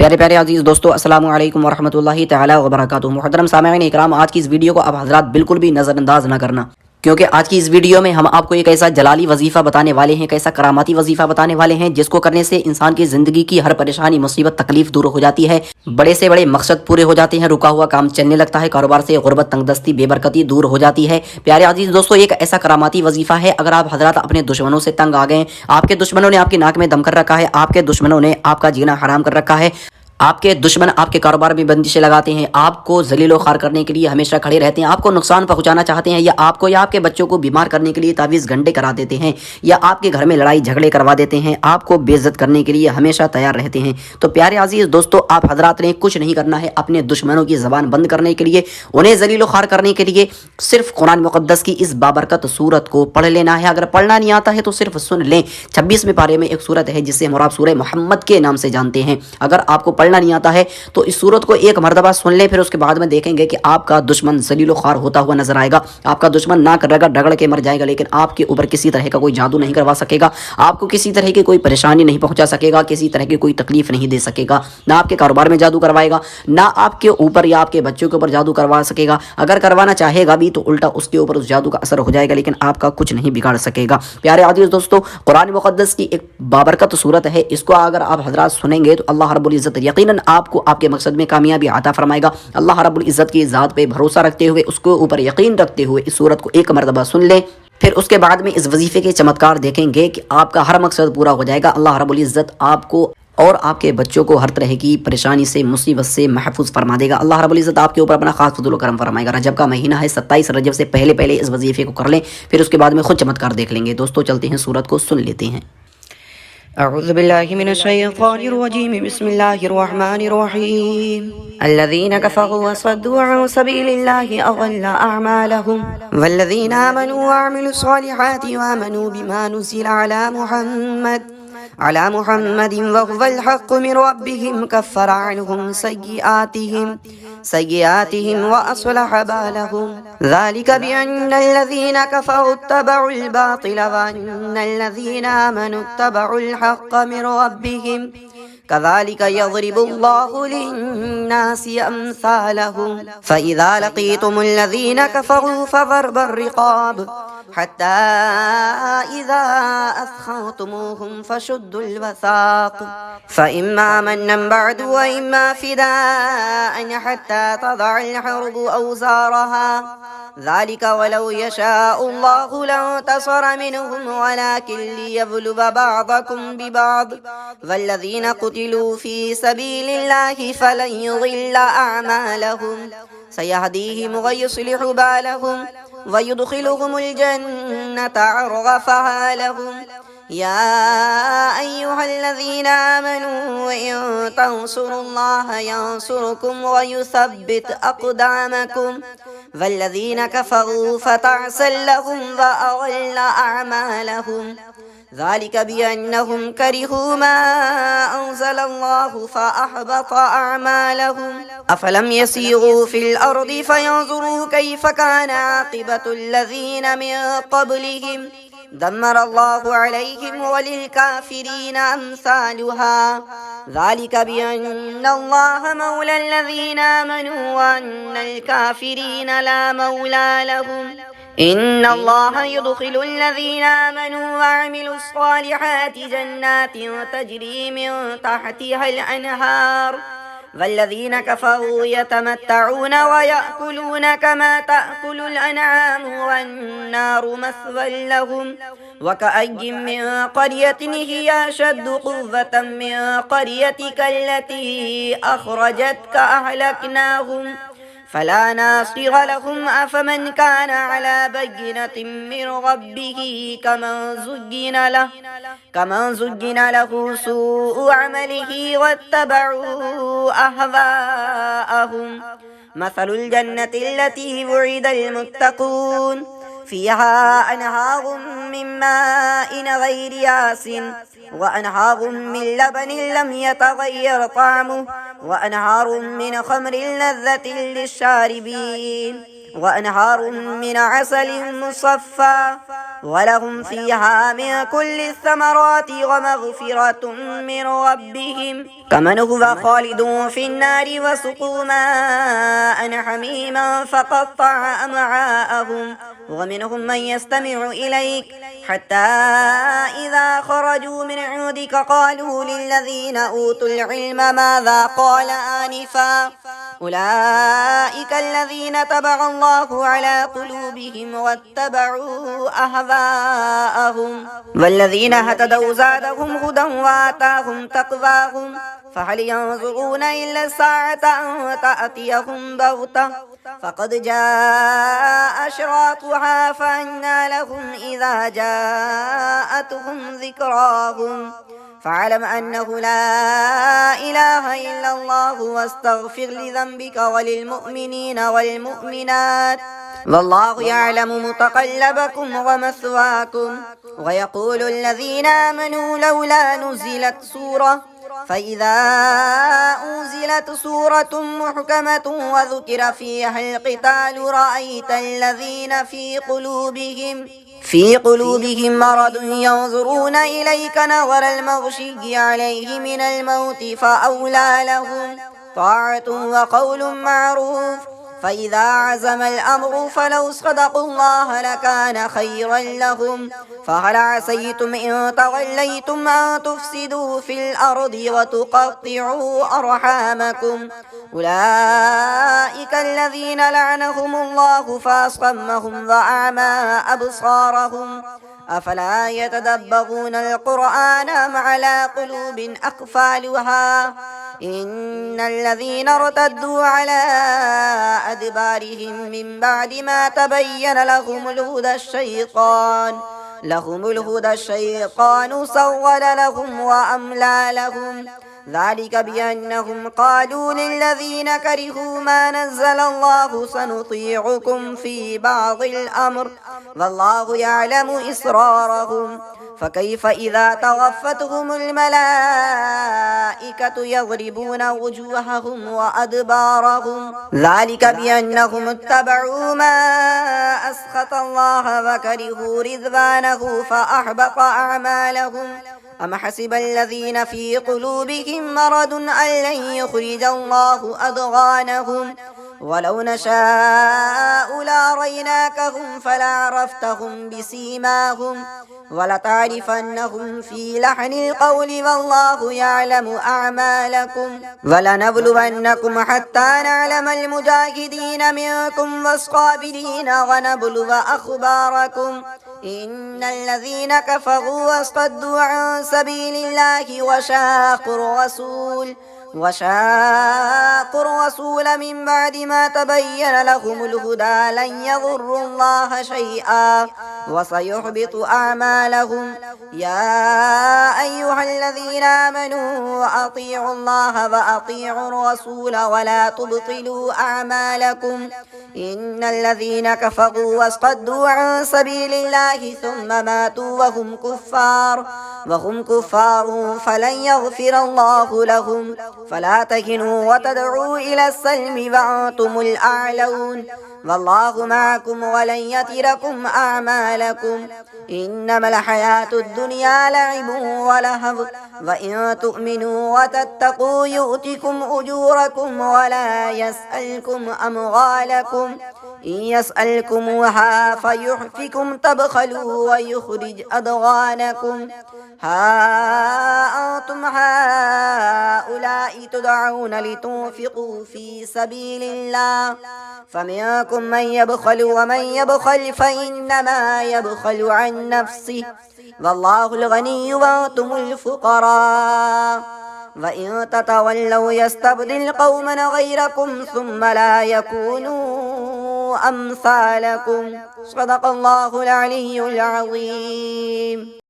پیارے پیارے عزیز دوستو، السلام علیکم ورحمۃ اللہ تعالی وبرکاتہ۔ محترم سامعین اکرام، آج کی اس ویڈیو کو آپ حضرات بالکل بھی نظر انداز نہ کرنا، کیونکہ آج کی اس ویڈیو میں ہم آپ کو ایک ایسا جلالی وظیفہ بتانے والے ہیں، ایک ایسا کراماتی وظیفہ بتانے والے ہیں جس کو کرنے سے انسان کی زندگی کی ہر پریشانی، مصیبت، تکلیف دور ہو جاتی ہے، بڑے سے بڑے مقصد پورے ہو جاتے ہیں، رکا ہوا کام چلنے لگتا ہے، کاروبار سے غربت، تنگ دستی، بے برکتی دور ہو جاتی ہے۔ پیارے عزیز دوستو، ایک ایسا کراماتی وظیفہ ہے، اگر آپ حضرات اپنے دشمنوں سے تنگ آ گئے، آپ کے دشمنوں نے آپ کی ناک میں دم کر رکھا ہے، آپ کے دشمنوں نے آپ کا جینا حرام کر رکھا ہے، آپ کے دشمن آپ کے کاروبار میں بندشیں لگاتے ہیں، آپ کو ذلیل و خوار کرنے کے لیے ہمیشہ کھڑے رہتے ہیں، آپ کو نقصان پہنچانا چاہتے ہیں، یا آپ کو یا آپ کے بچوں کو بیمار کرنے کے لیے تعویذ گھنٹے کرا دیتے ہیں، یا آپ کے گھر میں لڑائی جھگڑے کروا دیتے ہیں، آپ کو بے عزت کرنے کے لیے ہمیشہ تیار رہتے ہیں، تو پیارے عزیز دوستو، آپ حضرات نے کچھ نہیں کرنا ہے اپنے دشمنوں کی زبان بند کرنے کے لیے، انہیں ذلیل و خوار کرنے کے لیے صرف قرآن مقدس کی اس بابرکت سورت کو پڑھ لینا ہے۔ اگر پڑھنا نہیں آتا ہے تو صرف سن لیں۔ 26ویں پارے میں ایک سورت ہے جسے مراد سورہ محمد کے نام سے جانتے ہیں۔ اگر آپ کو پڑھنا نہیں آتا ہے تو اس سورت کو ایک مرتبہ سن لیں، پھر اس کے بعد میں دیکھیں گے کہ آپ کا دشمن ذلیل و خوار ہوتا ہوا نظر آئے گا، آپ کا دشمن ناک رگڑ رگڑ کے مر جائے گا، لیکن آپ کے اوپر کسی طرح کا کوئی جادو نہیں کروا سکے گا، آپ کو کسی طرح کی کوئی پریشانی نہیں پہنچا سکے گا، کسی طرح کی کوئی تکلیف نہیں دے سکے گا، نہ آپ کے کاروبار میں جادو کروائے گا، نہ آپ کے اوپر یا آپ کے بچوں کے اوپر جادو کروا سکے گا، اگر کروانا چاہے گا بھی تو الٹا اس کے اوپر اس جادو کا اثر ہو جائے گا، لیکن آپ کا کچھ نہیں بگاڑ سکے گا۔ پیارے عزیز دوستو، قرآن مقدس کی ایک بابرکت صورت ہے، اس کو اگر آپ حضرات سنیں گے تو اللہ رب العزت یقیناً آپ کو آپ کے مقصد میں کامیابی عطا فرمائے گا۔ اللہ رب العزت کی ذات پہ بھروسہ رکھتے ہوئے، اس کے اوپر یقین رکھتے ہوئے اس صورت کو ایک مرتبہ سن لیں، پھر اس کے بعد میں اس وظیفے کے چمتکار دیکھیں گے کہ آپ کا ہر مقصد پورا ہو جائے گا۔ اللہ رب العزت آپ کو اور آپ کے بچوں کو ہر طرح کی پریشانی سے، مصیبت سے محفوظ فرما دے گا۔ اللہ رب العزت آپ کے اوپر اپنا خاص فضل و کرم فرمائے گا۔ رجب کا مہینہ ہے، 27 رجب سے پہلے پہلے اس وظیفے کو کر لیں، پھر اس کے بعد میں خود چمتکار دیکھ لیں گے۔ دوستو چلتے ہیں، سورت کو سن لیتے ہیں۔ اعوذ باللہ من الشیطان الرجیم، بسم اللہ الرحمن الرحیم۔ الذین کفروا وصدوا عن سبیل اللہ اضل اعمالهم والذین آمنوا وعملوا الصالحات وآمنوا بما نزل على محمد وهو الحق من ربهم كفر عنهم سيئاتهم وأصلح بالهم ذلك بأن الذين كفروا اتبعوا الباطل وأن الذين آمنوا اتبعوا الحق من ربهم كذلك يضرب الله للناس أمثالهم فإذا لقيتم الذين كفروا فضرب الرقاب حتى إذا أثخنتموهم فشدوا الوثاق فإما منا بعد وإما فداء حتى تضع الحرب أوزارها ذلك ولو يشاء الله لانتصر منهم ولكن ليبلو بعضكم ببعض والذين قتلوا في سبيل الله فلن يضل أعمالهم سيهديهم ويصلح بالهم ويدخلهم الجنة عرفها لهم يا أيها الذين آمنوا إن تنصروا الله ينصركم ويثبت أقدامكم والذين كفروا فتعسا لهم وأضل أعمالهم ذلك بأنهم كرهوا ما أنزل الله فأحبط أعمالهم أفلم يسيروا في الأرض فينظروا كيف كان عاقبة الذين من قبلهم دمر الله عليهم وللكافرين أمثالها ذلك بأن الله مولى الذين آمنوا وأن الكافرين لا مولى لهم إن الله يدخل الذين آمنوا وعملوا الصالحات جنات تجري من تحتها الأنهار والذين كفروا يتمتعون ويأكلون كما تأكل الأنعام والنار مثوى لهم وكأي من قرية هي أشد قوة من قريتك التي أخرجتك أهلكناهم فلا ناصر لهم أفمن كان على بينة من ربه كمن زين له سوء عمله واتبعوا أهواءهم مثل الجنة التي وعد المتقون فيها أنهار من ماء غير ياس وأنهار من لبن لم يتغير طعمه وأنهار من خمر لذة للشاربين وأنهار من عسل مصفى ولهم فيها من كل الثمرات ومغفرة من ربهم كمن هو خالد في النار وسقوا ماء حميما فقطع أمعاءهم ومنهم من يستمع إليك حتى إذا خرجوا من عندك قالوا للذين أوتوا العلم ماذا قال آنفا أولئك الذين طبع الله على قلوبهم واتبعوا أهواءهم والذين اهتدوا زادهم هدى وآتاهم تقواهم فهل ينظرون إلا الساعة أن تأتيهم بغتة فقد جاء أشراطها فأنى لهم إذا جاءتهم ذكراهم فاعلم أنه لا إله إلا الله واستغفر لذنبك وللمؤمنين والمؤمنات والله يعلم متقلبكم ومثواكم ويقول الذين آمنوا لولا نزلت سورة فإذا أنزلت سورة محكمة وذكر فيها القتال رأيت الذين في قلوبهم مرض ينظرون إليك نظر المغشي عليه من الموت فأولى لهم طاعة وقول معروف فإذا عزم الأمر فلو صدقوا الله لكان خيرا لهم فهل عسيتم إن توليتم أن تفسدوا في الأرض وتقطعوا أرحامكم أولئك الذين لعنهم الله فأصمهم وأعمى أبصارهم أفلا يتدبرون القرآن أم على قلوب أقفالها إن الذين ارتدوا على أدبارهم من بعد ما تبين لهم الهدى الشيطان سول لهم وأملى لهم ذلك بأنهم قالوا للذين كرهوا ما نزل الله سنطيعكم في بعض الأمر والله يعلم إسرارهم فكيف إذا توفتهم الملائكة يضربون وجوههم وأدبارهم ذلك بأنهم اتبعوا ما أسخط الله وكرهوا رضوانه فأحبط أعمالهم أم حسب الذين في قلوبهم مرض أن لن يخرج الله أضغانهم ولو نشاء لأريناكهم فلعرفتهم بسيماهم ولتعرفنهم في لحن القول والله يعلم أعمالكم ولنبلونكم حتى نعلم المجاهدين منكم والصابرين ونبلو أخباركم إن الذين كفروا واصطدوا عن سبيل الله وشاقوا الرسول من بعد ما تبين لهم الهدى لن يضروا الله شيئا وسيحبط أعمالهم يا أيها الذين آمنوا أطيعوا الله وأطيعوا الرسول ولا تبطلوا أعمالكم إن الذين كفروا واصطدوا عن سبيل الله ثم ماتوا وهم كفار فلن يغفر الله لهم فلا تهنوا وتدعوا إلى السلم وأنتم الأعلون والله معكم ولن يتركم أعمالكم إنما الحياة الدنيا لعب ولهو وإن تؤمنوا وتتقوا يؤتكم أجوركم ولا يسألكم أموالكم إن يسألكموها فيحفكم تبخلوا ويخرج أضغانكم ها أنتم هؤلاء تدعون لتنفقوا في سبيل الله فمنكم من يبخل ومن يبخل فإنما يبخل عن نفسه والله الغني وأنتم الفقراء وإن تتولوا يستبدل قوما غيركم ثم لا يكونوا أمثالكم صدق الله العلي العظيم.